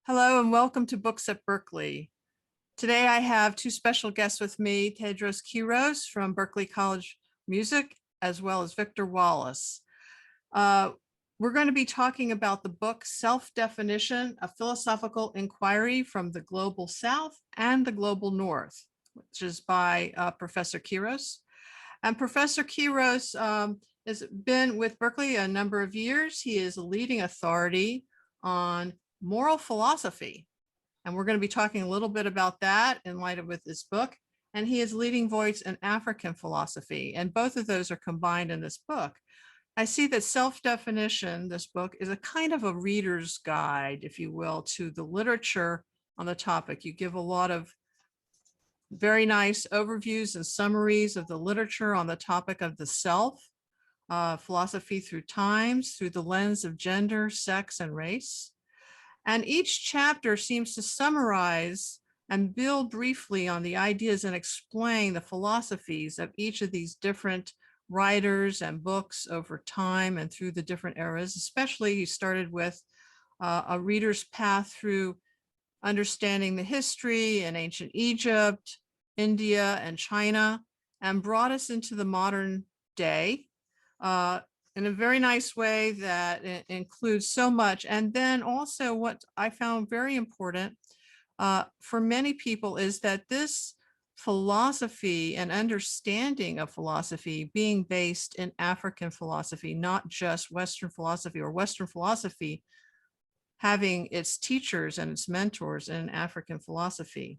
Hello and welcome to Books at Berklee. Today I have two special guests with me, Teodros Kiros from Berklee College Music, as well as Victor Wallis. We're going to be talking about the book Self-Definition, A Philosophical Inquiry from the Global South and the Global North, which is by Professor Kiros. And Professor Kiros has been with Berklee a number of years. He is a leading authority on moral philosophy. And we're going to be talking a little bit about that in light of with this book. And he is leading voice in African philosophy. And both of those are combined in this book. I see that Self-Definition, this book, is a kind of a reader's guide, if you will, to the literature on the topic. You give a lot of very nice overviews and summaries of the literature on the topic of the self, philosophy through times, through the lens of gender, sex, and race. And each chapter seems to summarize and build briefly on the ideas and explain the philosophies of each of these different writers and books over time and through the different eras. Especially he started with a reader's path through understanding the history in ancient Egypt, India, and China, and brought us into the modern day in a very nice way that includes so much. And then also what I found very important for many people is that this philosophy and understanding of philosophy being based in African philosophy, not just Western philosophy, or Western philosophy having its teachers and its mentors in African philosophy.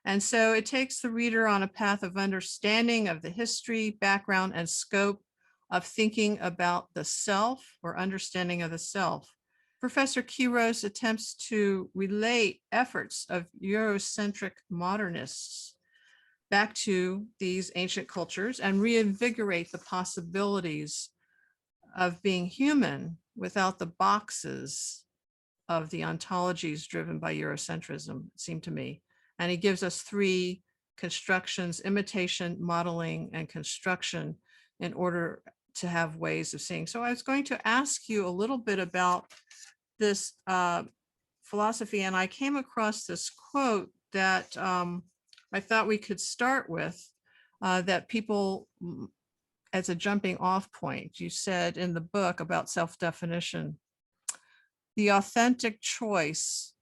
And so it takes the reader on a path of understanding of the history, background, and scope of thinking about the self or understanding of the self. Professor Kiros attempts to relate efforts of Eurocentric modernists back to these ancient cultures and reinvigorate the possibilities of being human without the boxes of the ontologies driven by Eurocentrism, it seemed to me. And he gives us three constructions: imitation, modeling, and construction, in order to have ways of seeing. So I was going to ask you a little bit about this philosophy, and I came across this quote that I thought we could start with, that people, as a jumping off point, you said in the book about self-definition, the authentic choice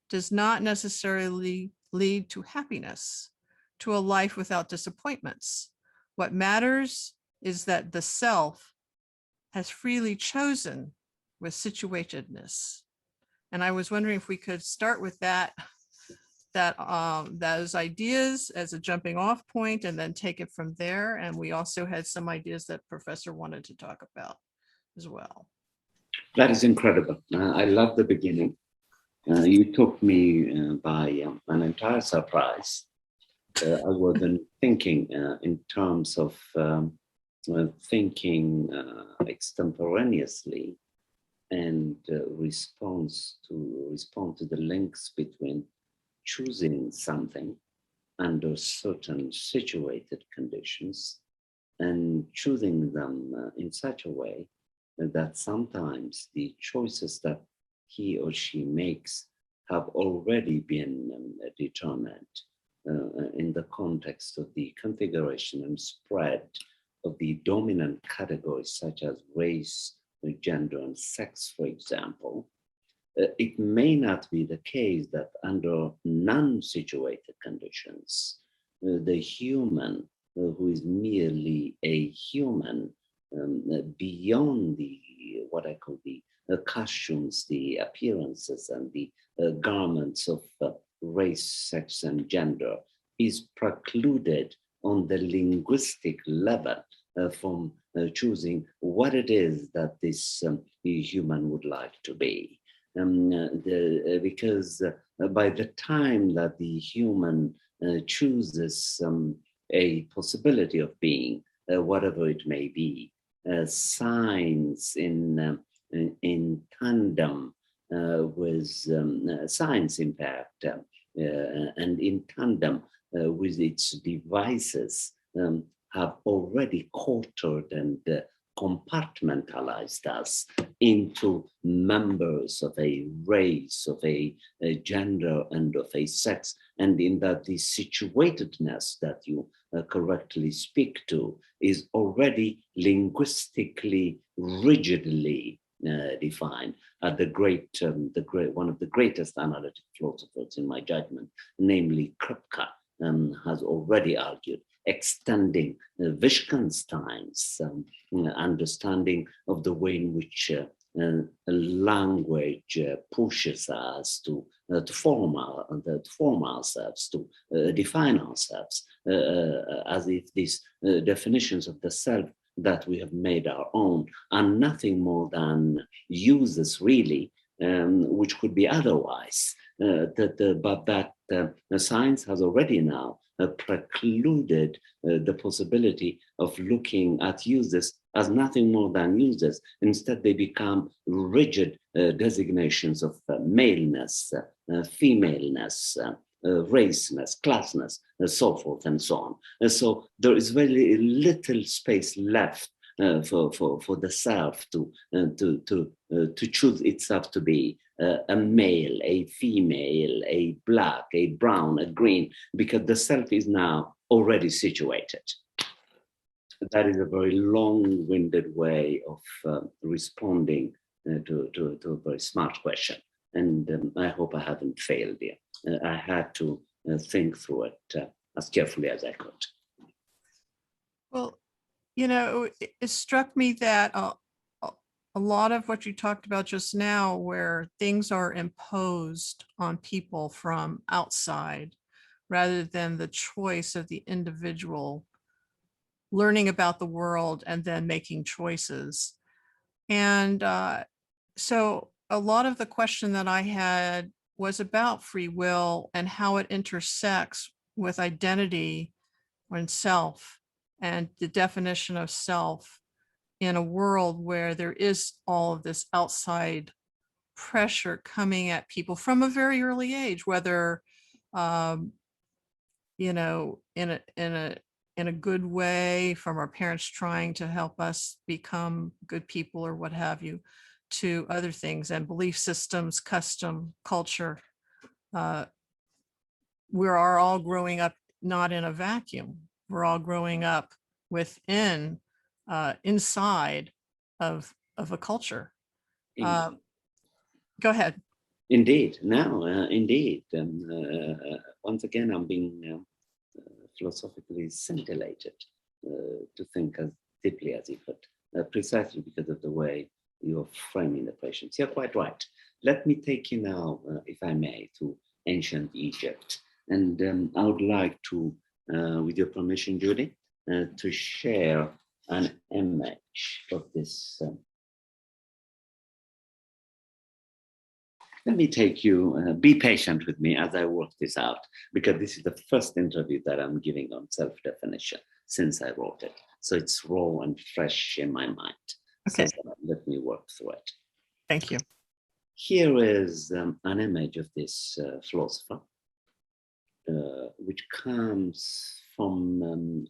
does not necessarily lead to happiness, to a life without disappointments. What matters is that the self has freely chosen with situatedness. And I was wondering if we could start with those ideas as a jumping off point and then take it from there. And we also had some ideas that Professor wanted to talk about as well. That is incredible. I love the beginning. You took me by an entire surprise. I wasn't thinking in terms of thinking extemporaneously and respond to the links between choosing something under certain situated conditions and choosing them in such a way that sometimes the choices that he or she makes have already been determined in the context of the configuration and spread of the dominant categories such as race, gender, and sex, for example. It may not be the case that under non-situated conditions, the human who is merely a human beyond the what I call the costumes, the appearances, and the garments of race, sex, and gender is precluded on the linguistic level from choosing what it is that this human would like to be. Because by the time that the human chooses a possibility of being, whatever it may be, science in tandem with science impact and in tandem with its devices have already quartered and compartmentalized us into members of a race, of a gender, and of a sex, and in that the situatedness that you correctly speak to is already linguistically rigidly defined. One of the greatest analytic philosophers, in my judgment, namely Kripke, has already argued, extending Wittgenstein's understanding of the way in which language pushes us to form ourselves, to define ourselves, as if these definitions of the self that we have made our own are nothing more than uses, really, which could be otherwise. But that science has already now precluded the possibility of looking at uses as nothing more than uses. Instead, they become rigid designations of maleness, femaleness, raceness, classness, and so forth and so on. And so there is very little space left for the self to choose itself to be a male, a female, a black, a brown, a green, because the self is now already situated. That is a very long-winded way of responding to a very smart question. And I hope I haven't failed you. I had to think through it as carefully as I could. Well, you know, it struck me that a lot of what you talked about just now, where things are imposed on people from outside rather than the choice of the individual learning about the world and then making choices. And so a lot of the question that I had was about free will and how it intersects with identity and self and the definition of self in a world where there is all of this outside pressure coming at people from a very early age, whether you know, in a good way, from our parents trying to help us become good people or what have you, to other things and belief systems, custom, culture. We are all growing up not in a vacuum. We're all growing up within, inside of a culture. Go ahead. Indeed, no, indeed. Once again, I'm being philosophically scintillated to think as deeply as you could, precisely because of the way you're framing the questions. You're quite right. Let me take you now, if I may, to ancient Egypt. And I would like to, with your permission, Judy, to share an image of this. Let me take you, be patient with me as I work this out, because this is the first interview that I'm giving on self-definition since I wrote it. So it's raw and fresh in my mind. Okay. So let me work through it. Thank you. Here is an image of this philosopher, which comes from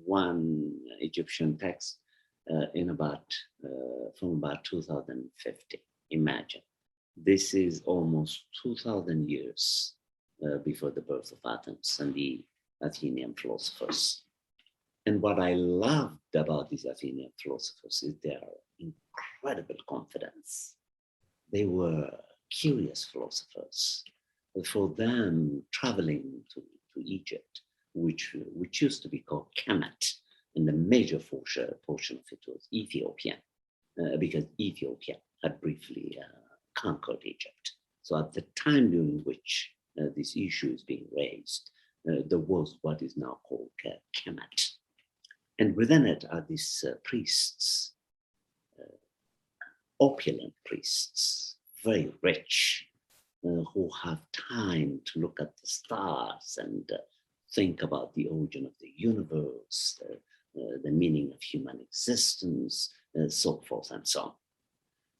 one Egyptian text from about 2050. Imagine. This is almost 2,000 years before the birth of Athens and the Athenian philosophers. And what I loved about these Athenian philosophers is their incredible confidence. They were curious philosophers. For them, traveling to Egypt, which used to be called Kemet, and the major portion of it was Ethiopian, because Ethiopia had briefly conquered Egypt. So at the time during which this issue is being raised, there was what is now called Kemet. And within it are these priests, opulent priests, very rich, who have time to look at the stars and think about the origin of the universe, the meaning of human existence, so forth and so on.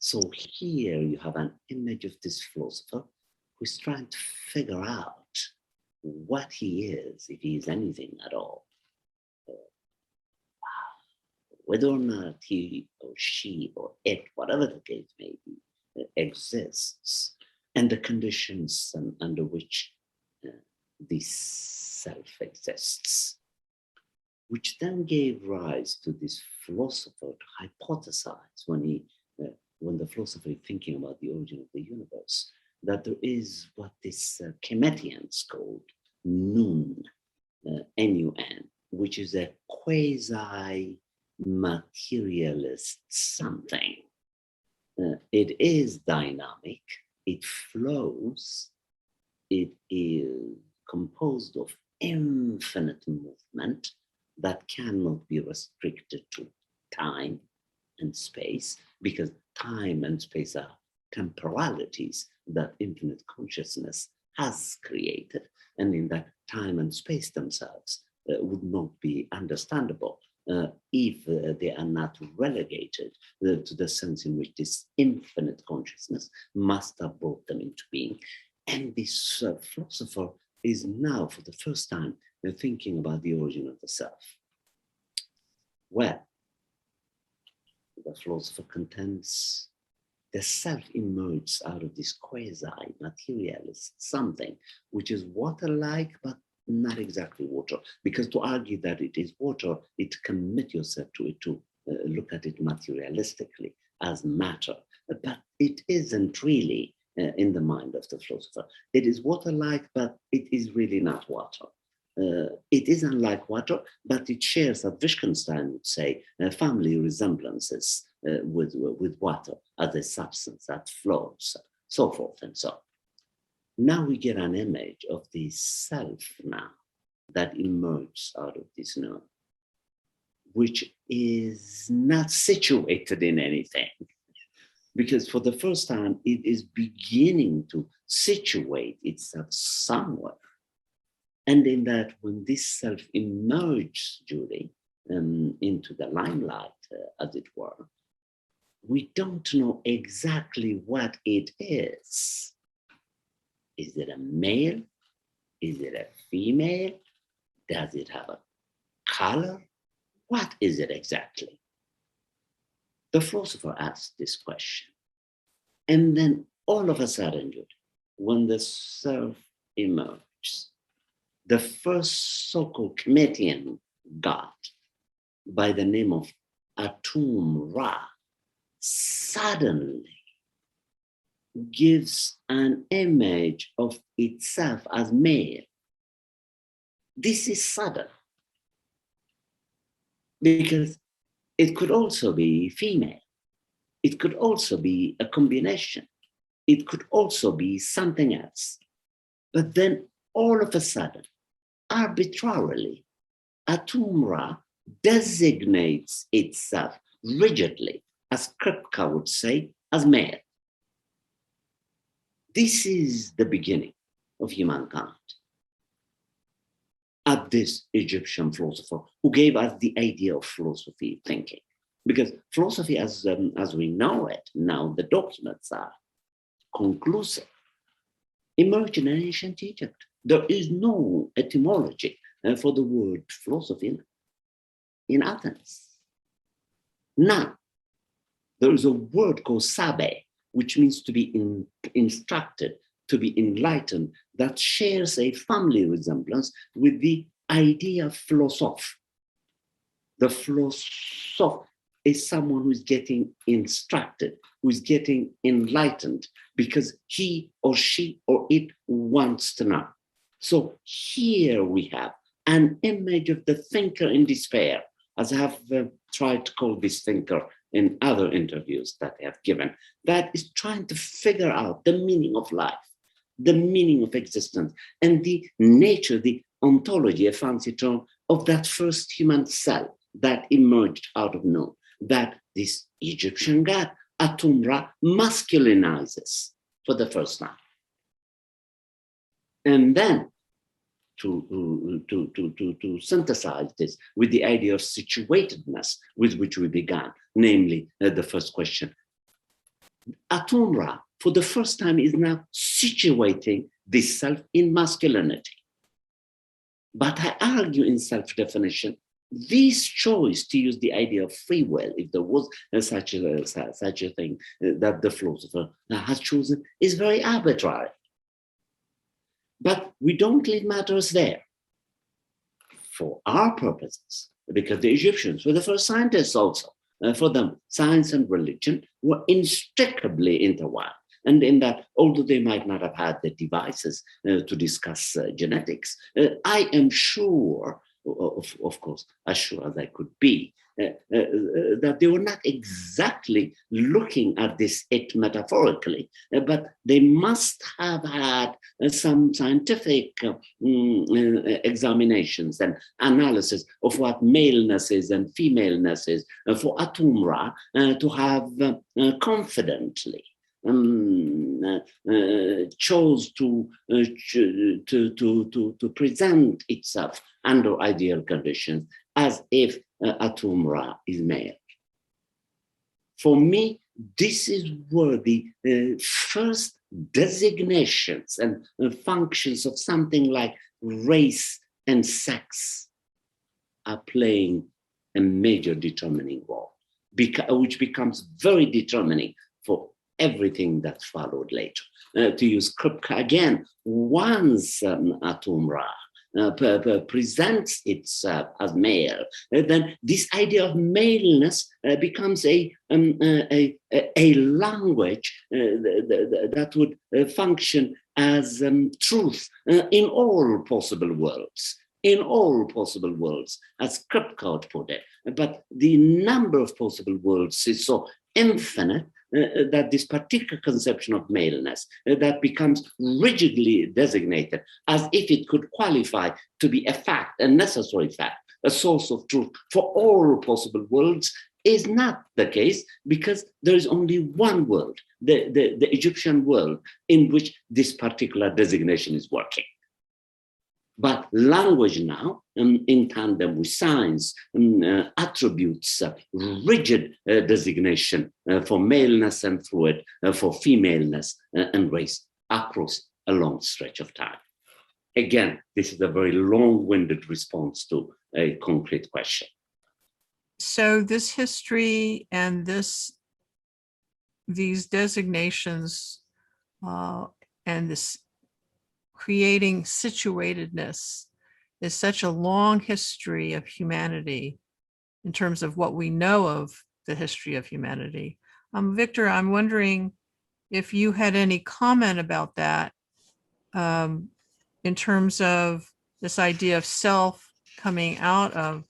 So here you have an image of this philosopher who is trying to figure out what he is, if he is anything at all. whether or not he or she or it, whatever the case may be, exists, and the conditions under which this self exists, which then gave rise to this philosopher to hypothesize when the philosopher is thinking about the origin of the universe, that there is what this Kemetians called nun, N-U-N, which is a quasi-materialist something. It is dynamic, it flows, it is composed of infinite movement that cannot be restricted to time and space, because time and space are temporalities that infinite consciousness has created, and in that time and space themselves would not be understandable if they are not relegated to the sense in which this infinite consciousness must have brought them into being. And this philosopher is now, for the first time, thinking about the origin of the self. Well, the philosopher contends the self emerges out of this quasi-materialist something, which is water-like, but not exactly water. Because to argue that it is water, it commit yourself to it, to look at it materialistically as matter. But it isn't really in the mind of the philosopher. It is water-like, but it is really not water. It is unlike water, but it shares, as Wittgenstein would say, family resemblances with water as a substance that flows, so forth and so on. Now we get an image of the self now that emerges out of this known, which is not situated in anything, because for the first time it is beginning to situate itself somewhere. And in that, when this self emerges, Judy, into the limelight, as it were, we don't know exactly what it is. Is it a male? Is it a female? Does it have a color? What is it exactly? The philosopher asked this question. And then all of a sudden, Judy, when the self emerges, the first so-called Kemetian god by the name of Atum Ra suddenly gives an image of itself as male. This is sudden, because it could also be female. It could also be a combination. It could also be something else. But then all of a sudden, arbitrarily, Atum Ra designates itself rigidly, as Kripke would say, as male. This is the beginning of humankind. At this Egyptian philosopher who gave us the idea of philosophy thinking. Because philosophy, as we know it now, the documents are conclusive, emerged in ancient Egypt. There is no etymology for the word philosophy in Athens. Now, there is a word called sabe, which means to be instructed, to be enlightened, that shares a family resemblance with the idea of philosophe. The philosophe is someone who is getting instructed, who is getting enlightened, because he or she or it wants to know. So here we have an image of the thinker in despair, as I have tried to call this thinker in other interviews that I have given, that is trying to figure out the meaning of life, the meaning of existence, and the nature, the ontology, a fancy term, of that first human cell that emerged out of known, that this Egyptian god, Atum Ra, masculinizes for the first time. And then to synthesize this with the idea of situatedness with which we began, namely the first question. Atum Ra, for the first time, is now situating this self in masculinity. But I argue in self-definition this choice, to use the idea of free will, if there was such a thing that the philosopher has chosen, is very arbitrary. But we don't leave matters there. For our purposes, because the Egyptians were the first scientists also. For them, science and religion were inextricably intertwined. And in that, although they might not have had the devices to discuss genetics, I am sure, of course, as sure as I could be, that they were not exactly looking at this it metaphorically, but they must have had some scientific examinations and analysis of what maleness is and femaleness is for Atumra to have confidently chose to present itself under ideal conditions as if Atumra is male. For me, this is where the first designations and functions of something like race and sex are playing a major determining role, which becomes very determining for everything that followed later. To use Kripke again, once Atumra presents itself as male, then this idea of maleness becomes a language that would function as truth in all possible worlds. In all possible worlds, as Kripke put it. But the number of possible worlds is so infinite that this particular conception of maleness that becomes rigidly designated as if it could qualify to be a fact, a necessary fact, a source of truth for all possible worlds, is not the case, because there is only one world, the Egyptian world, in which this particular designation is working. But language now, in tandem with science, attributes rigid designation for maleness and fluid, for femaleness and race across a long stretch of time. Again, this is a very long-winded response to a concrete question. So this history and these designations and this creating situatedness is such a long history of humanity in terms of what we know of the history of humanity. Victor, I'm wondering if you had any comment about that in terms of this idea of self coming out of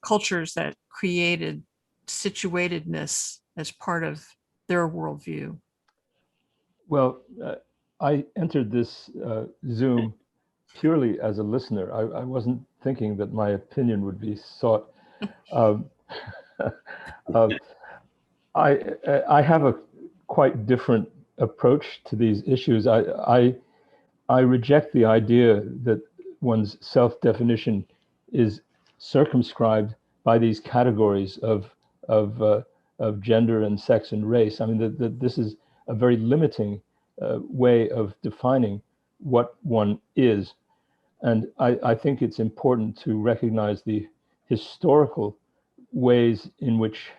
cultures that created situatedness as part of their worldview. Well, I entered this Zoom purely as a listener. I wasn't thinking that my opinion would be sought. I have a quite different approach to these issues. I reject the idea that one's self-definition is circumscribed by these categories of gender and sex and race. I mean, this is a very limiting way of defining what one is. And I think it's important to recognize the historical ways in which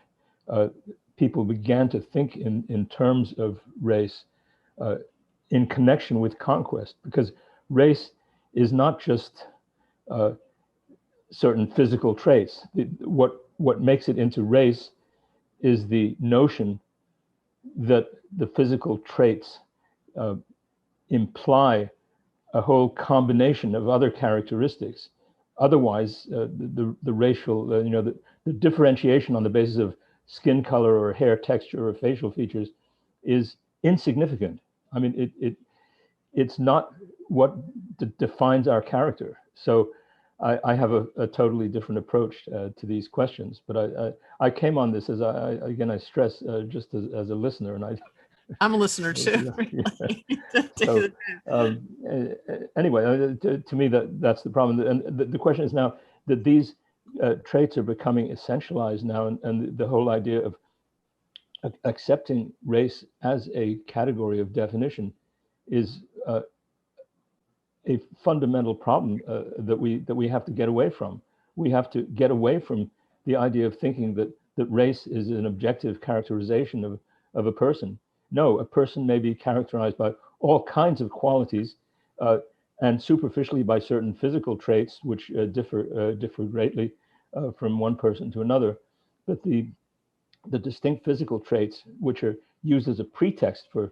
people began to think in terms of race in connection with conquest, because race is not just certain physical traits. What makes it into race is the notion that the physical traits imply a whole combination of other characteristics. Otherwise, the racial, the differentiation on the basis of skin color or hair texture or facial features is insignificant. I mean, it's not what defines our character. So I have a totally different approach to these questions. But I came on this as I stress just as a listener, and I'm a listener too. So anyway, to me that's the problem. And the question is now that these traits are becoming essentialized now, and the whole idea of accepting race as a category of definition is a fundamental problem that we have to get away from. We have to get away from the idea of thinking that race is an objective characterization of a person. No, a person may be characterized by all kinds of qualities, and superficially by certain physical traits, which differ greatly from one person to another. But the distinct physical traits, which are used as a pretext for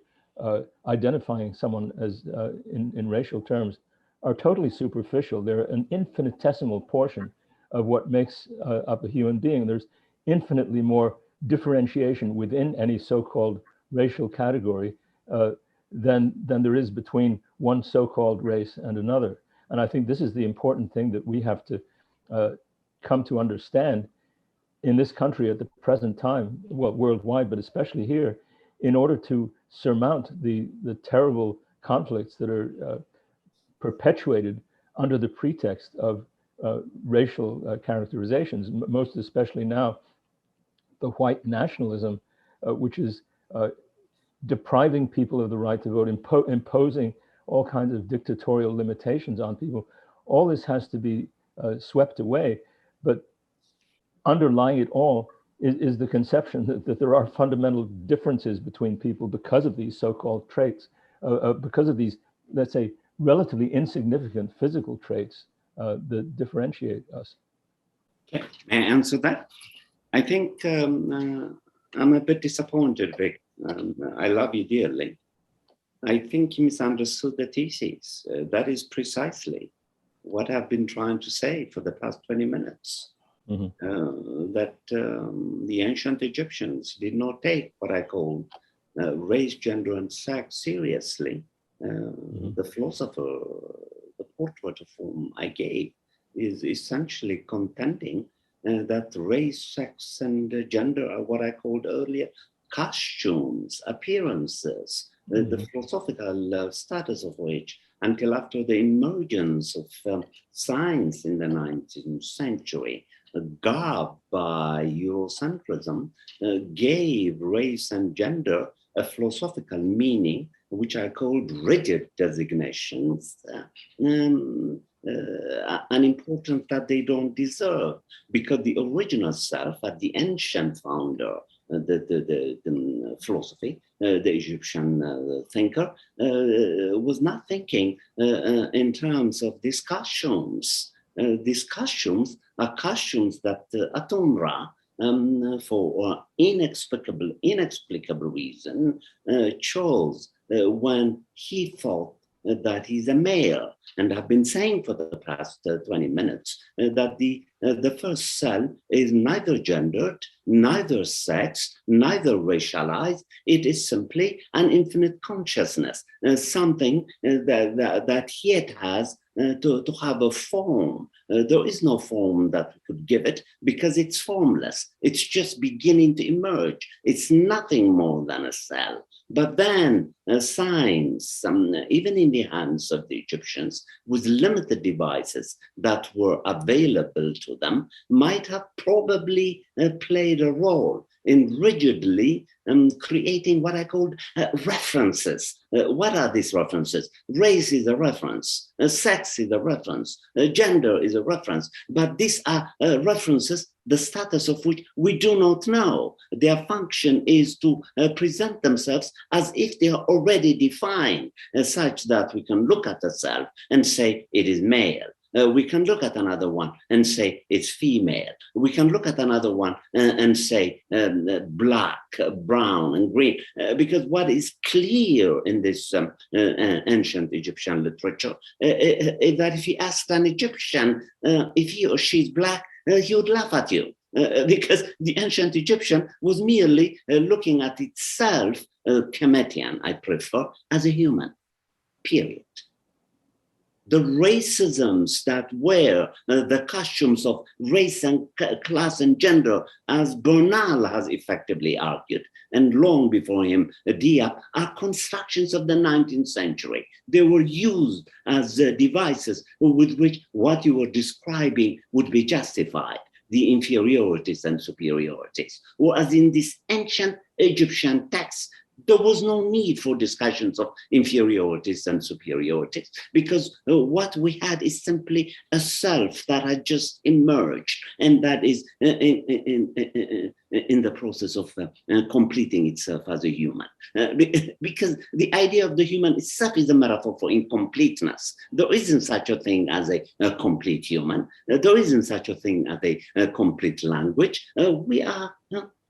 identifying someone as in racial terms, are totally superficial. They're an infinitesimal portion of what makes up a human being. There's infinitely more differentiation within any so-called racial category than there is between one so-called race and another. And I think this is the important thing that we have to come to understand in this country at the present time, well, worldwide, but especially here, in order to surmount the terrible conflicts that are perpetuated under the pretext of racial characterizations, most especially now, the white nationalism, which is depriving people of the right to vote, imposing all kinds of dictatorial limitations on people. All this has to be swept away, but underlying it all is the conception that there are fundamental differences between people because of these so-called traits, because of these, let's say, relatively insignificant physical traits that differentiate us. Okay, may I answer that? I think I'm a bit disappointed, Vic. I love you dearly. I think you misunderstood the thesis. That is precisely what I've been trying to say for the past 20 minutes. Mm-hmm. That the ancient Egyptians did not take what I call race, gender, and sex seriously. Mm-hmm. The philosopher, the portrait of whom I gave, is essentially contending that race, sex, and gender are what I called earlier costumes, appearances, mm-hmm. The philosophical status of which, until after the emergence of science in the 19th century, garbed by Eurocentrism, gave race and gender a philosophical meaning, which I called rigid designations, unimportant that they don't deserve, because the original self, at the ancient founder, the philosophy, the Egyptian thinker, was not thinking in terms of these costumes. These costumes are costumes that Atumra, for inexplicable reason, chose when he thought that he's a male. And I've been saying for the past 20 minutes that the first cell is neither gendered, neither sex, neither racialized. It is simply an infinite consciousness, something that yet has to have a form. There is no form that we could give it because it's formless. It's just beginning to emerge. It's nothing more than a cell. But then science, even in the hands of the Egyptians, with limited devices that were available to them, might have probably played a role in rigidly creating what I called references. What are these references? Race is a reference, sex is a reference, gender is a reference, but these are references, the status of which we do not know. Their function is to present themselves as if they are already defined, such that we can look at a self and say it is male. We can look at another one and say it's female. We can look at another one and say black, brown, and green. Because what is clear in this ancient Egyptian literature is that if you asked an Egyptian if he or she is black, he would laugh at you. Because the ancient Egyptian was merely looking at itself, Kemetian, I prefer, as a human, period. The racisms that wear the costumes of race and class and gender, as Bernal has effectively argued, and long before him, Diab, are constructions of the 19th century. They were used as devices with which what you were describing would be justified, the inferiorities and superiorities. Whereas in this ancient Egyptian text, there was no need for discussions of inferiorities and superiorities, because what we had is simply a self that had just emerged, and that is in the process of completing itself as a human. Because the idea of the human itself is a metaphor for incompleteness. There isn't such a thing as a complete human. There isn't such a thing as a complete language. We are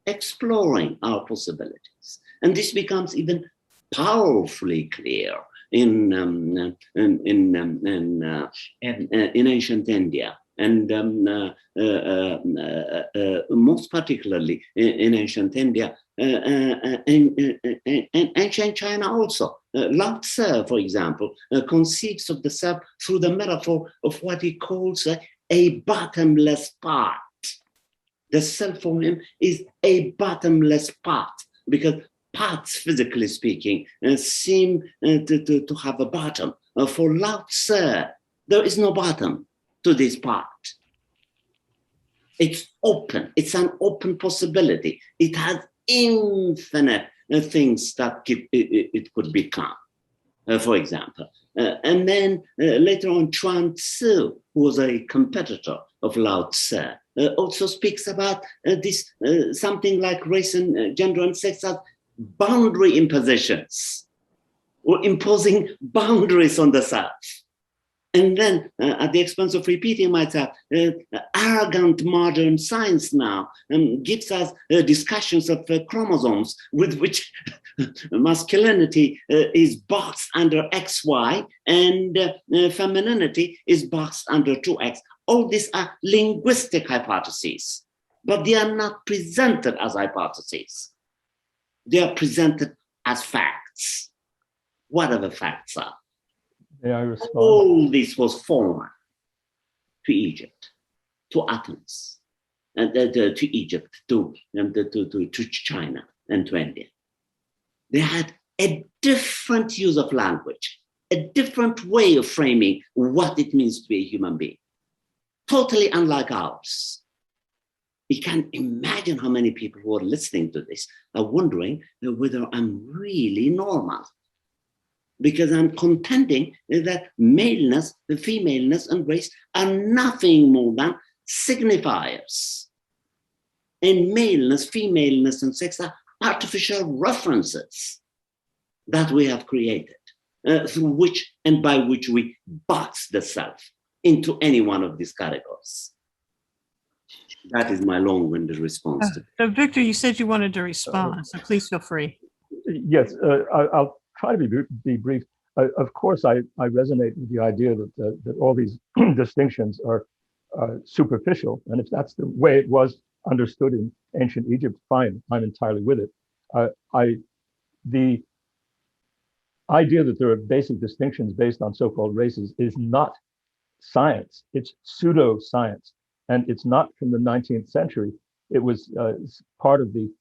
exploring our possibilities. And this becomes even powerfully clear in ancient India, and most particularly in ancient India, in ancient China also. Lao Tzu, for example, conceives of the self through the metaphor of what he calls a bottomless pot. The self for him is a bottomless pot, because pots, physically speaking, seem to have a bottom. For Lao Tzu, there is no bottom to this pot. It's open. It's an open possibility. It has infinite things that it could become, for example. And then later on, Chuang Tzu, who was a competitor of Lao Tzu, also speaks about this something like race and gender and sex as boundary impositions, or imposing boundaries on the self. And then, at the expense of repeating myself, arrogant modern science now gives us discussions of chromosomes with which masculinity is boxed under XY and femininity is boxed under 2X. All these are linguistic hypotheses, but they are not presented as hypotheses. They are presented as facts, whatever facts are. May I respond? All this was foreign to Egypt, to Athens, and to Egypt, to China, and to India. They had a different use of language, a different way of framing what it means to be a human being, totally unlike ours. You can imagine how many people who are listening to this are wondering whether I'm really normal, because I'm contending that maleness, femaleness, and race are nothing more than signifiers. And maleness, femaleness, and sex are artificial references that we have created, through which and by which we box the self into any one of these categories. That is my long-winded response to So Victor, you said you wanted to respond, so please feel free. Yes, I'll try to be brief. Of course, I resonate with the idea that all these distinctions are superficial, and if that's the way it was understood in ancient Egypt, fine, I'm entirely with it. The idea that there are basic distinctions based on so-called races is not science, it's pseudo-science, and it's not from the 19th century. It was part of the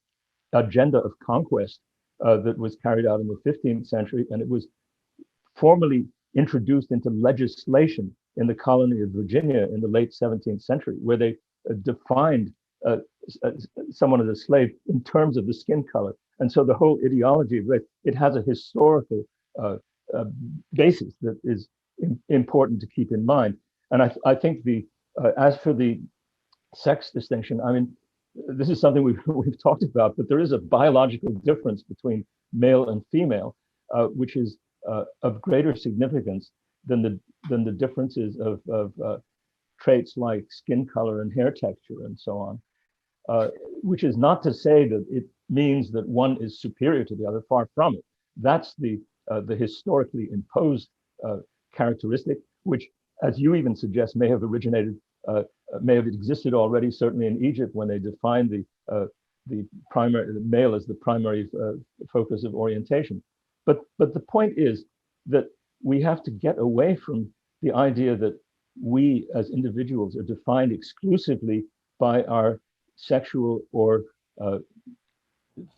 agenda of conquest that was carried out in the 15th century, and it was formally introduced into legislation in the colony of Virginia in the late 17th century, where they defined someone as a slave in terms of the skin color. And so the whole ideology of race, it has a historical basis that is important to keep in mind. And I think as for the sex distinction, I mean, this is something we've talked about, but there is a biological difference between male and female, which is of greater significance than the differences of traits like skin color and hair texture and so on, which is not to say that it means that one is superior to the other, far from it. That's the historically imposed characteristic, which, as you even suggest, may have existed already, certainly in Egypt, when they defined the male as the primary focus of orientation. But the point is that we have to get away from the idea that we as individuals are defined exclusively by our sexual or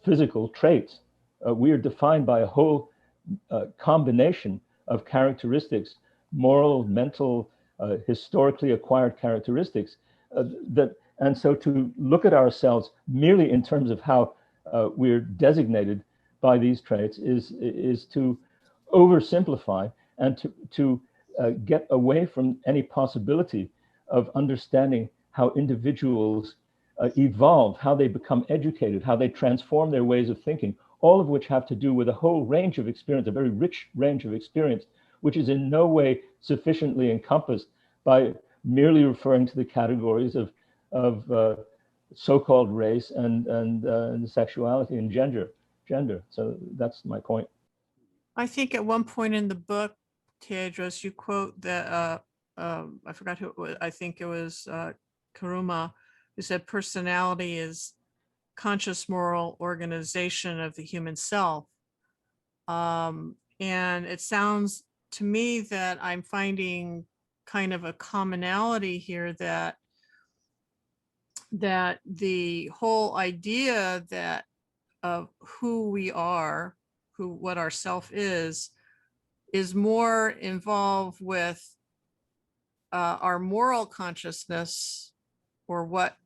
physical traits. We are defined by a whole combination of characteristics, moral, mental, historically acquired characteristics, and so to look at ourselves merely in terms of how we're designated by these traits is to oversimplify and to get away from any possibility of understanding how individuals evolve, how they become educated, how they transform their ways of thinking, all of which have to do with a whole range of experience, a very rich range of experience, which is in no way sufficiently encompassed by merely referring to the categories of so-called race and sexuality and gender. So that's my point. I think at one point in the book, Teodros, you quote that, I forgot who it was, I think it was Karuma, who said personality is conscious moral organization of the human self. And it sounds to me that I'm finding kind of a commonality here, that the whole idea that of who we are, what our self is more involved with our moral consciousness, or what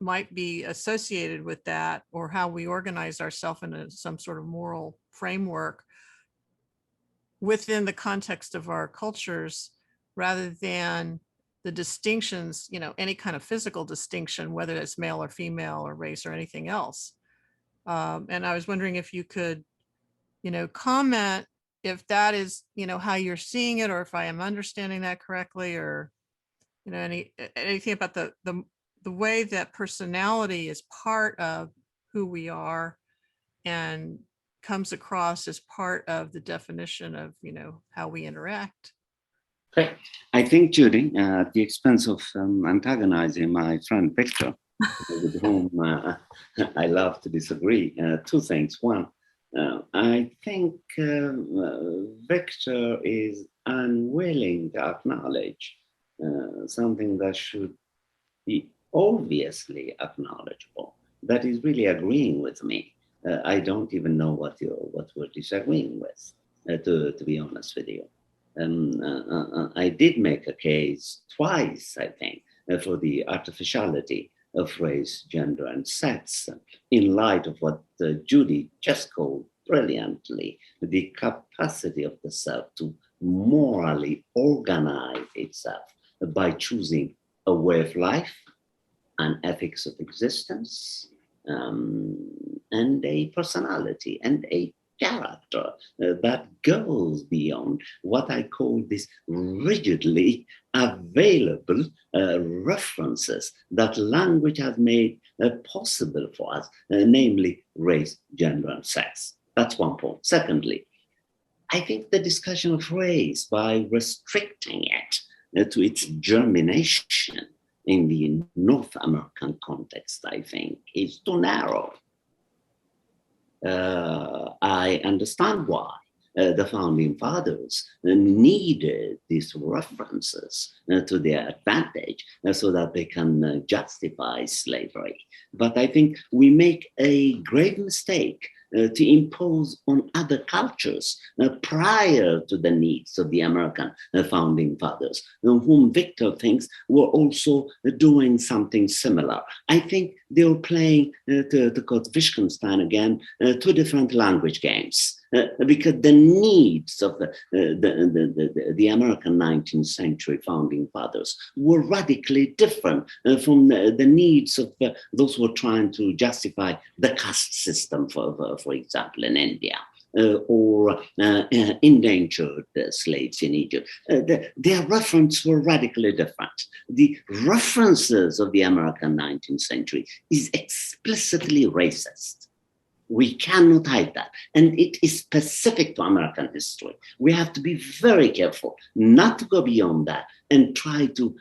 might be associated with that, or how we organize ourselves in some sort of moral framework within the context of our cultures, rather than the distinctions, any kind of physical distinction, whether it's male or female or race or anything else. And I was wondering if you could, comment if that is, how you're seeing it, or if I am understanding that correctly, or, anything about the way that personality is part of who we are and comes across as part of the definition of, how we interact. Okay. I think, Judy, at the expense of antagonizing my friend Victor, with whom I love to disagree, two things. One, I think Victor is unwilling to acknowledge something that should be obviously acknowledgeable, that is really agreeing with me. I don't even know what we're disagreeing with, to be honest with you. I did make a case twice, I think, for the artificiality of race, gender, and sex, in light of what Judy just called brilliantly the capacity of the self to morally organize itself by choosing a way of life, an ethics of existence, and a personality and a character that goes beyond what I call this rigidly available references that language has made possible for us, namely race, gender, and sex. That's one point. Secondly, I think the discussion of race, by restricting it to its germination in the North American context, I think is too narrow. I understand why the founding fathers needed these references to their advantage so that they can justify slavery. But I think we make a grave mistake to impose on other cultures prior to the needs of the American founding fathers, whom Victor thinks were also doing something similar. I think they were playing, to quote Wittgenstein again, two different language games. Because the needs of the American 19th century founding fathers were radically different from the needs of those who were trying to justify the caste system, for example, in India. Or endangered slaves in Egypt. Their references were radically different. The references of the American 19th century is explicitly racist. We cannot hide that. And it is specific to American history. We have to be very careful not to go beyond that and try to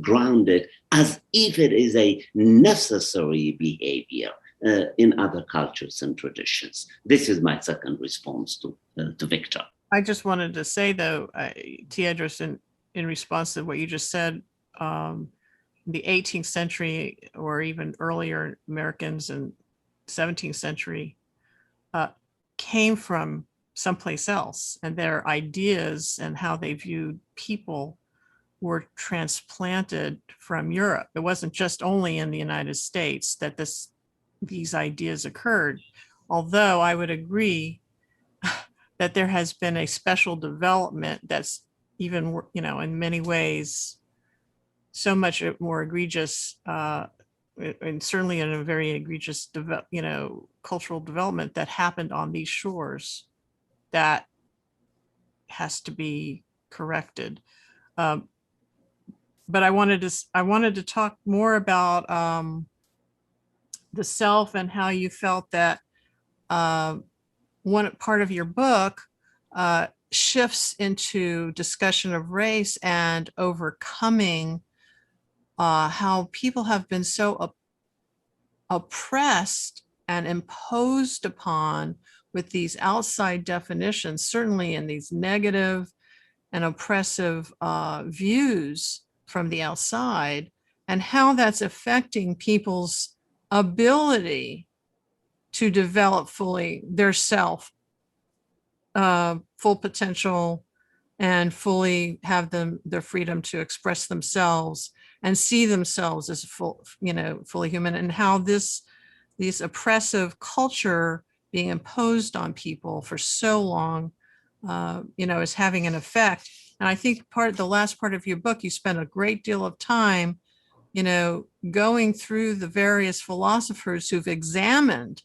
ground it as if it is a necessary behavior in other cultures and traditions. This is my second response to Victor. I just wanted to say, though, Teodros, in response to what you just said, the 18th century or even earlier Americans and 17th century came from someplace else, and their ideas and how they viewed people were transplanted from Europe. It wasn't just only in the United States that these ideas occurred. although I would agree that there has been a special development that's even, in many ways, so much more egregious, and certainly in a very egregious, cultural development that happened on these shores that has to be corrected. But I wanted to talk more about the self and how you felt that one part of your book shifts into discussion of race and overcoming how people have been so oppressed and imposed upon with these outside definitions, certainly in these negative and oppressive views from the outside, and how that's affecting people's ability to develop fully their self, full potential, and fully have their freedom to express themselves and see themselves as fully human, and how this oppressive culture being imposed on people for so long, is having an effect. And I think the last part of your book, you spent a great deal of time, going through the various philosophers who've examined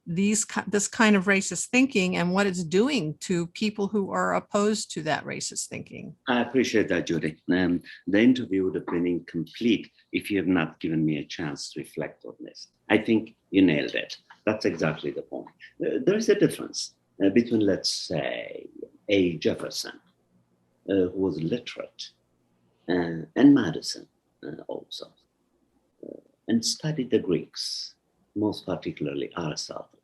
this kind of racist thinking and what it's doing to people who are opposed to that racist thinking. I appreciate that, Judy. The interview would have been incomplete if you had not given me a chance to reflect on this. I think you nailed it. That's exactly the point. There is a difference between, let's say, a Jefferson, who was literate, and Madison also, and studied the Greeks, most particularly Aristotle,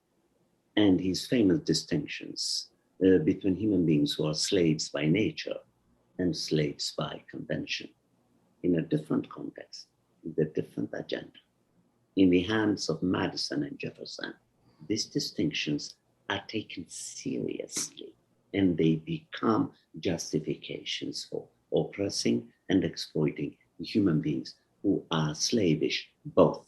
and his famous distinctions between human beings who are slaves by nature and slaves by convention, in a different context, with a different agenda. In the hands of Madison and Jefferson, these distinctions are taken seriously, and they become justifications for oppressing and exploiting human beings who are slavish both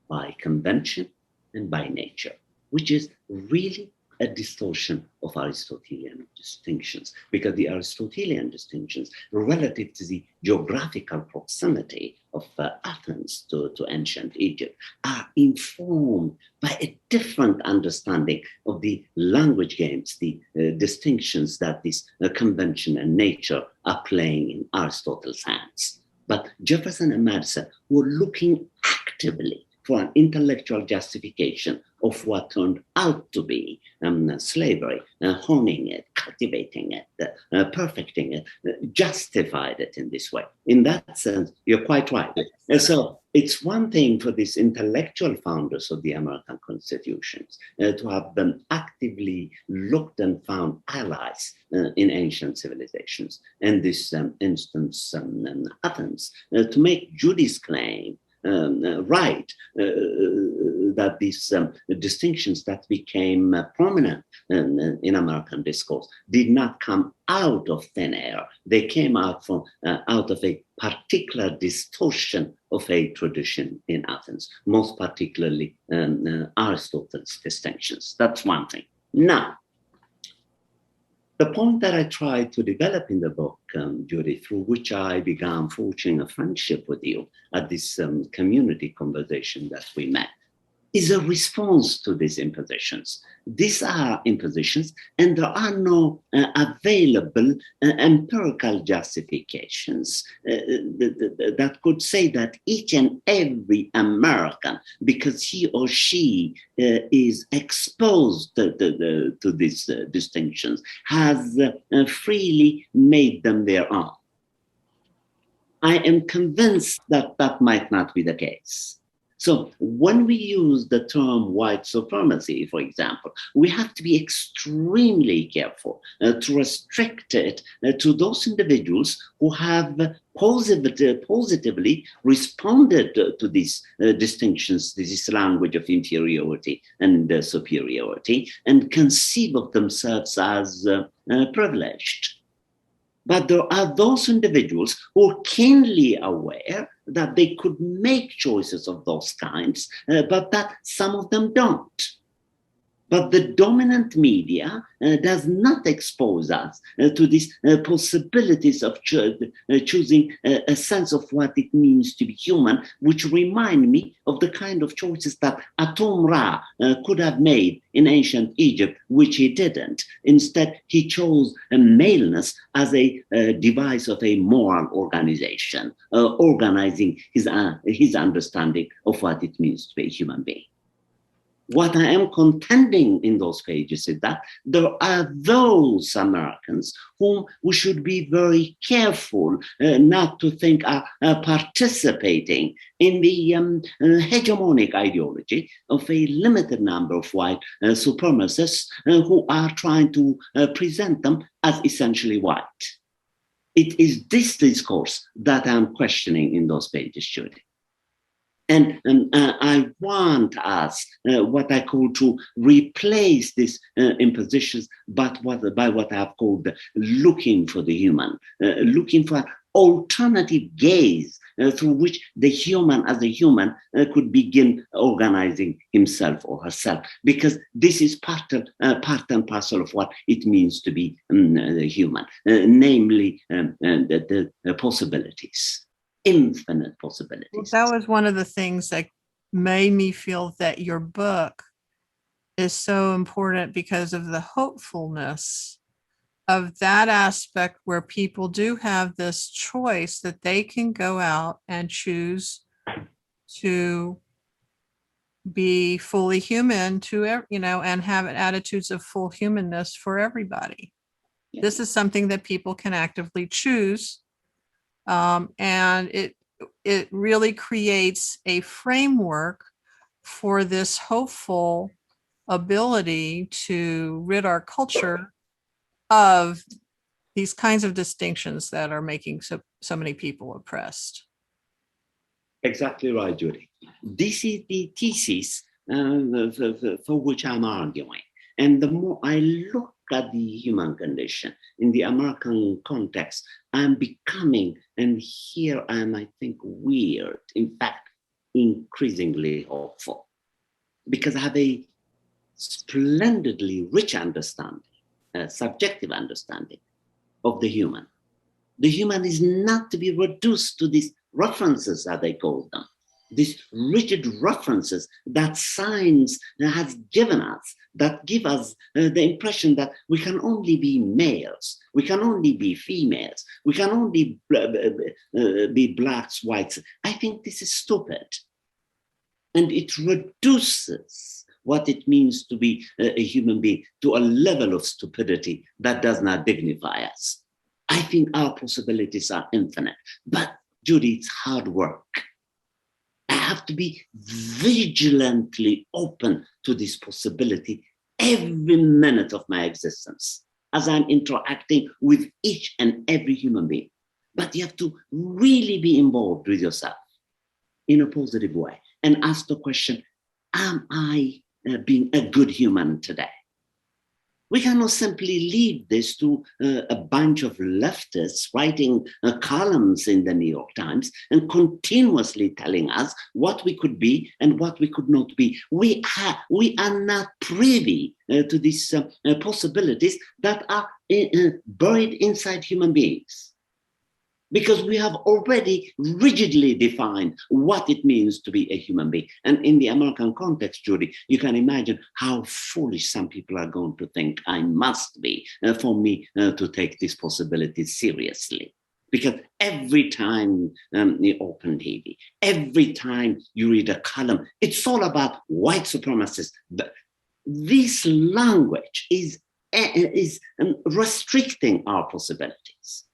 by convention and by nature, which is really a distortion of Aristotelian distinctions, because the Aristotelian distinctions relative to the geographical proximity of Athens to ancient Egypt are informed by a different understanding of the language games, the distinctions that this convention and nature are playing in Aristotle's hands. But Jefferson and Madison were looking actively for an intellectual justification of what turned out to be slavery, honing it, cultivating it, perfecting it, justified it in this way. In that sense, you're quite right. And so it's one thing for these intellectual founders of the American constitutions to have been actively looked and found allies in ancient civilizations. And this instance, Athens, to make Judy's claim right, that these distinctions that became prominent in American discourse did not come out of thin air. They came out of a particular distortion of a tradition in Athens, most particularly Aristotle's distinctions. That's one thing. Now, the point that I tried to develop in the book, Judy, through which I began forging a friendship with you at this community conversation that we met, is a response to these impositions. These are impositions, and there are no available empirical justifications that could say that each and every American, because he or she is exposed to these distinctions, has freely made them their own. I am convinced that that might not be the case. So when we use the term white supremacy, for example, we have to be extremely careful to restrict it to those individuals who have positively responded to these distinctions, this language of inferiority and superiority, and conceive of themselves as privileged. But there are those individuals who are keenly aware that they could make choices of those kinds, but that some of them don't. But the dominant media does not expose us to these possibilities of choosing a sense of what it means to be human, which remind me of the kind of choices that Atum Ra could have made in ancient Egypt, which he didn't. Instead, he chose maleness as a device of a moral organization, organizing his understanding of what it means to be a human being. What I am contending in those pages is that there are those Americans whom we should be very careful not to think are participating in the hegemonic ideology of a limited number of white supremacists who are trying to present them as essentially white. It is this discourse that I'm questioning in those pages, Judy. And I want us, what I call, to replace these impositions, by what I've called looking for the human, looking for alternative gaze through which the human as a human could begin organizing himself or herself, because this is part and parcel of what it means to be human, namely the possibilities. Infinite possibilities. Well, that was one of the things that made me feel that your book is so important, because of the hopefulness of that aspect where people do have this choice that they can go out and choose to be fully human, to, you know, and have attitudes of full humanness for everybody. Yeah. This is something that people can actively choose. And it really creates a framework for this hopeful ability to rid our culture of these kinds of distinctions that are making so many people oppressed. Exactly right, Judy. This is the thesis for which I'm arguing. And the more I look at the human condition in the American context, I'm becoming, and here I'm, I think, weird, in fact, increasingly hopeful, because I have a splendidly rich understanding, subjective understanding of the human. The human is not to be reduced to these references, as they call them, these rigid references that science has given us, that give us the impression that we can only be males, we can only be females, we can only be blacks, whites. I think this is stupid. And it reduces what it means to be a human being to a level of stupidity that does not dignify us. I think our possibilities are infinite, but Judy, it's hard work. I have to be vigilantly open to this possibility every minute of my existence as I'm interacting with each and every human being. But you have to really be involved with yourself in a positive way and ask the question, am I being a good human today? We cannot simply leave this to a bunch of leftists writing columns in the New York Times and continuously telling us what we could be and what we could not be. We are not privy to these possibilities that are buried inside human beings, because we have already rigidly defined what it means to be a human being. And in the American context, Judy, you can imagine how foolish some people are going to think I must be for me to take this possibility seriously. Because every time you open TV, every time you read a column, it's all about white supremacists. This language is restricting our possibilities.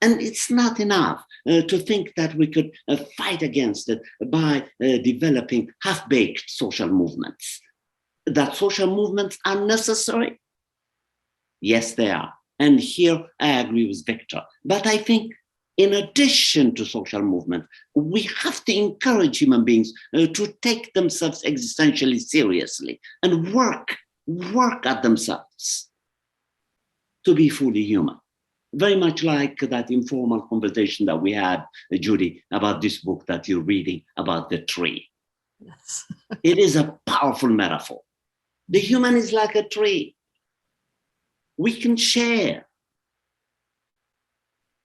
And it's not enough to think that we could fight against it by developing half-baked social movements. That social movements are necessary? Yes, they are. And here I agree with Victor. But I think in addition to social movements, we have to encourage human beings to take themselves existentially seriously and work at themselves to be fully human. Very much like that informal conversation that we had, Judy, about this book that you're reading about the tree. Yes. It is a powerful metaphor. The human is like a tree. We can share.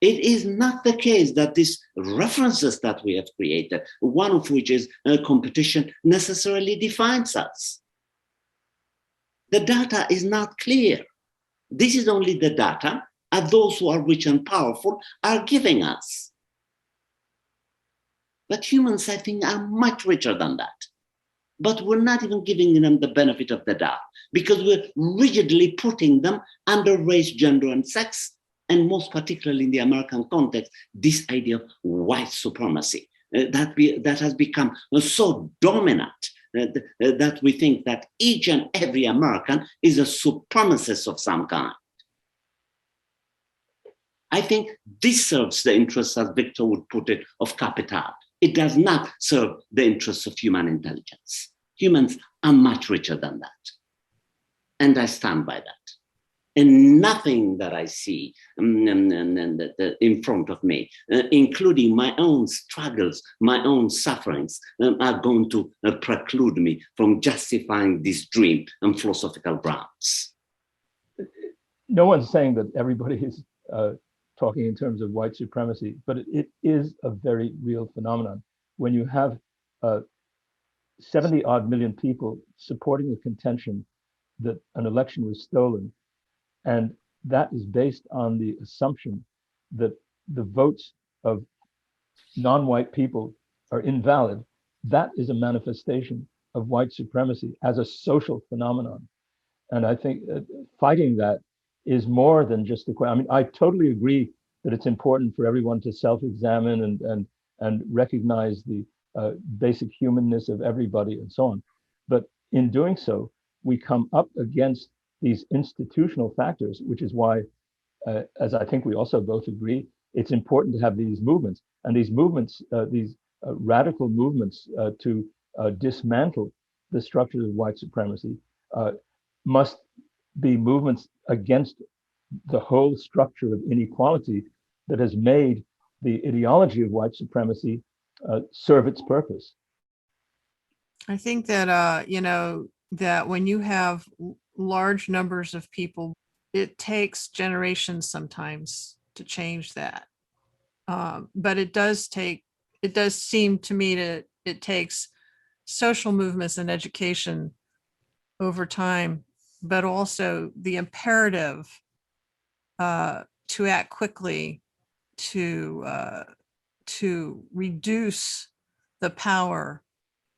It is not the case that these references that we have created, one of which is a competition, necessarily defines us. The data is not clear. This is only the data that those who are rich and powerful are giving us. But humans, I think, are much richer than that. But we're not even giving them the benefit of the doubt because we're rigidly putting them under race, gender, and sex, and most particularly in the American context, this idea of white supremacy that has become so dominant that we think that each and every American is a supremacist of some kind. I think this serves the interests, as Victor would put it, of capital. It does not serve the interests of human intelligence. Humans are much richer than that. And I stand by that. And nothing that I see in front of me, including my own struggles, my own sufferings, are going to preclude me from justifying this dream on philosophical grounds. No one's saying that everybody is talking in terms of white supremacy, but it is a very real phenomenon. When you have 70 odd million people supporting the contention that an election was stolen, and that is based on the assumption that the votes of non-white people are invalid, that is a manifestation of white supremacy as a social phenomenon. And I think fighting that is more than just the question. I mean, I totally agree that it's important for everyone to self-examine and recognize the basic humanness of everybody and so on. But in doing so, we come up against these institutional factors, which is why, as I think we also both agree, it's important to have these movements. And these movements, these radical movements to dismantle the structures of white supremacy must be movements against the whole structure of inequality that has made the ideology of white supremacy serve its purpose. I think that, that when you have large numbers of people, it takes generations sometimes to change that. But it does seem to me that it takes social movements and education over time, but also the imperative to act quickly to reduce the power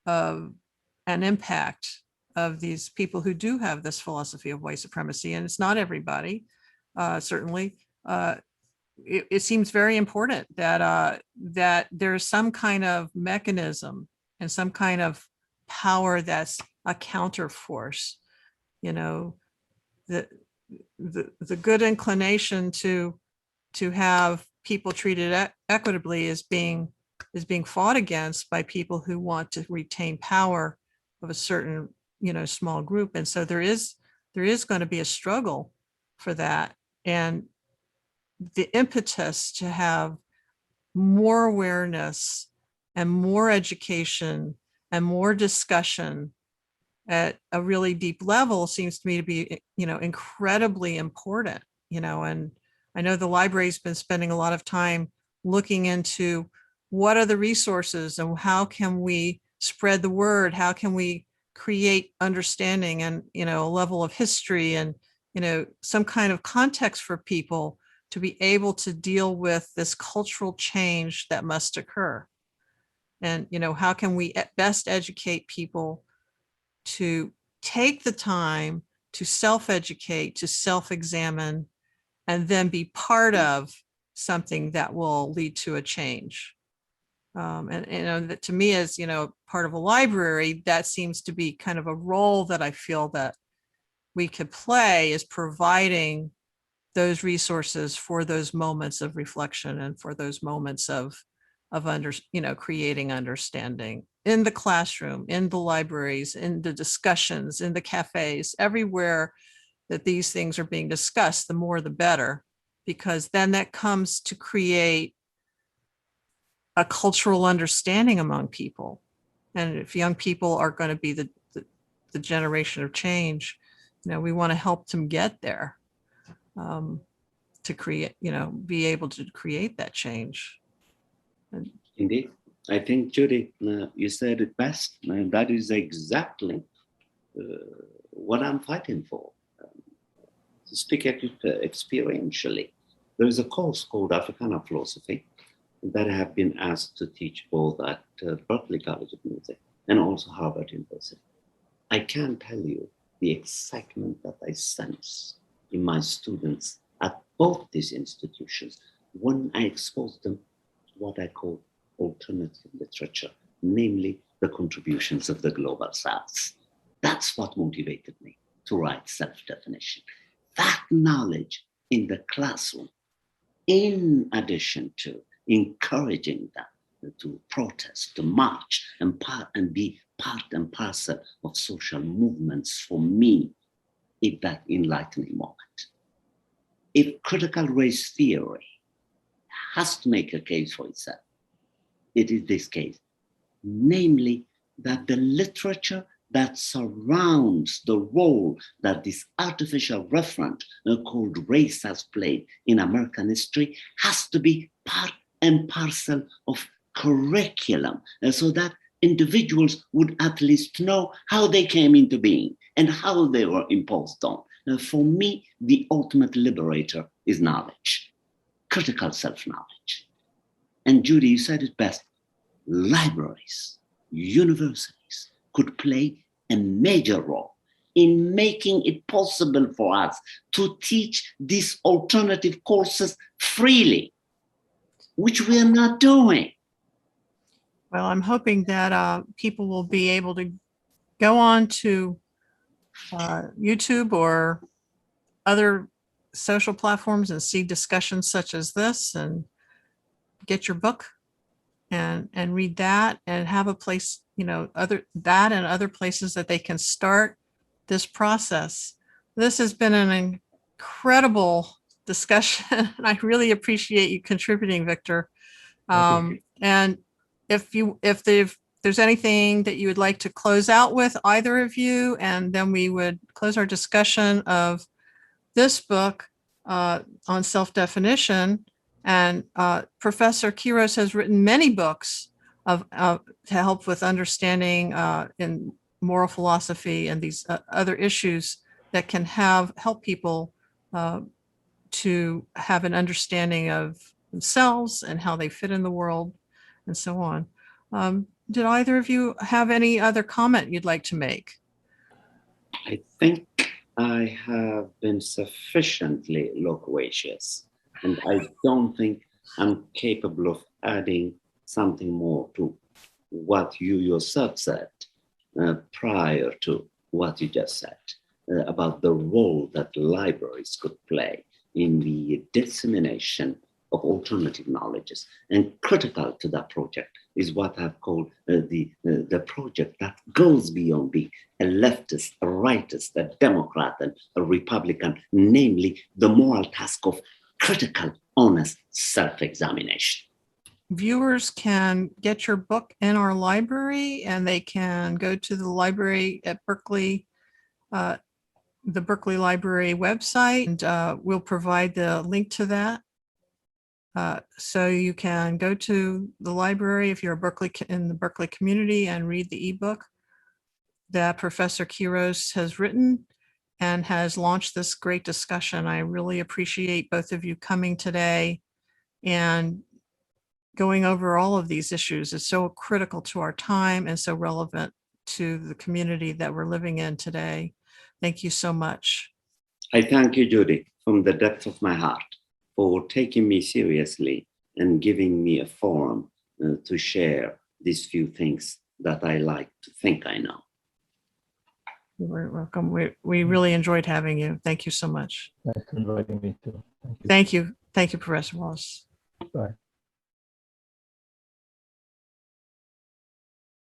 of an impact of these people who do have this philosophy of white supremacy. And it's not everybody, certainly. It seems very important that there's some kind of mechanism and some kind of power that's a counterforce. The good inclination to have people treated equitably is being fought against by people who want to retain power of a certain small group. And so there is going to be a struggle for that. And the impetus to have more awareness and more education and more discussion at a really deep level seems to me to be, incredibly important, and I know the library's been spending a lot of time looking into what are the resources and how can we spread the word? How can we create understanding and, a level of history and, some kind of context for people to be able to deal with this cultural change that must occur? And, how can we best educate people to take the time to self-educate, to self-examine, and then be part of something that will lead to a change? And that to me, as part of a library, that seems to be kind of a role that I feel that we could play, is providing those resources for those moments of reflection and for those moments of creating understanding in the classroom, in the libraries, in the discussions, in the cafes, everywhere that these things are being discussed, the more the better, because then that comes to create a cultural understanding among people. And if young people are going to be the the generation of change. We want to help them get there, to create, be able to create that change. Indeed. I think, Judy, you said it best. That is exactly what I'm fighting for. To speak experientially, there is a course called Africana Philosophy that I have been asked to teach both at Berklee College of Music and also Harvard University. I can't tell you the excitement that I sense in my students at both these institutions when I expose them to what I call alternative literature, namely the contributions of the global South. That's what motivated me to write Self-Definition. That knowledge in the classroom, in addition to encouraging them to protest, to march, and be part and parcel of social movements, for me, is that enlightening moment. If critical race theory has to make a case for itself, it is this case, namely that the literature that surrounds the role that this artificial referent called race has played in American history has to be part and parcel of curriculum, so that individuals would at least know how they came into being and how they were imposed on. For me, the ultimate liberator is knowledge, critical self-knowledge. And Judy, you said it best, libraries, universities could play a major role in making it possible for us to teach these alternative courses freely, which we are not doing. Well, I'm hoping that people will be able to go on to YouTube or other social platforms and see discussions such as this, and get your book and read that, and have a place, other places that they can start this process. This has been an incredible discussion. I really appreciate you contributing, Victor. And if there's anything that you would like to close out with, either of you, and then we would close our discussion of this book on self-definition. And Professor Kiros has written many books to help with understanding in moral philosophy and these other issues that can help people to have an understanding of themselves and how they fit in the world and so on. Did either of you have any other comment you'd like to make? I think I have been sufficiently loquacious, and I don't think I'm capable of adding something more to what you yourself said prior to what you just said about the role that libraries could play in the dissemination of alternative knowledges. And critical to that project is what I've called the project that goes beyond being a leftist, a rightist, a Democrat, and a Republican, namely the moral task of critical, honest self-examination. Viewers can get your book in our library, and they can go to the library at Berklee, the Berklee Library website, and we'll provide the link to that. So you can go to the library if you're in the Berklee community and read the ebook that Professor Kiros has written and has launched this great discussion. I really appreciate both of you coming today and going over all of these issues. It's so critical to our time and so relevant to the community that we're living in today. Thank you so much. I thank you, Judy, from the depth of my heart, for taking me seriously and giving me a forum to share these few things that I like to think I know. You're welcome. We really enjoyed having you. Thank you so much. Thanks for inviting me too. Thank you. Thank you, Professor Wallis. Bye.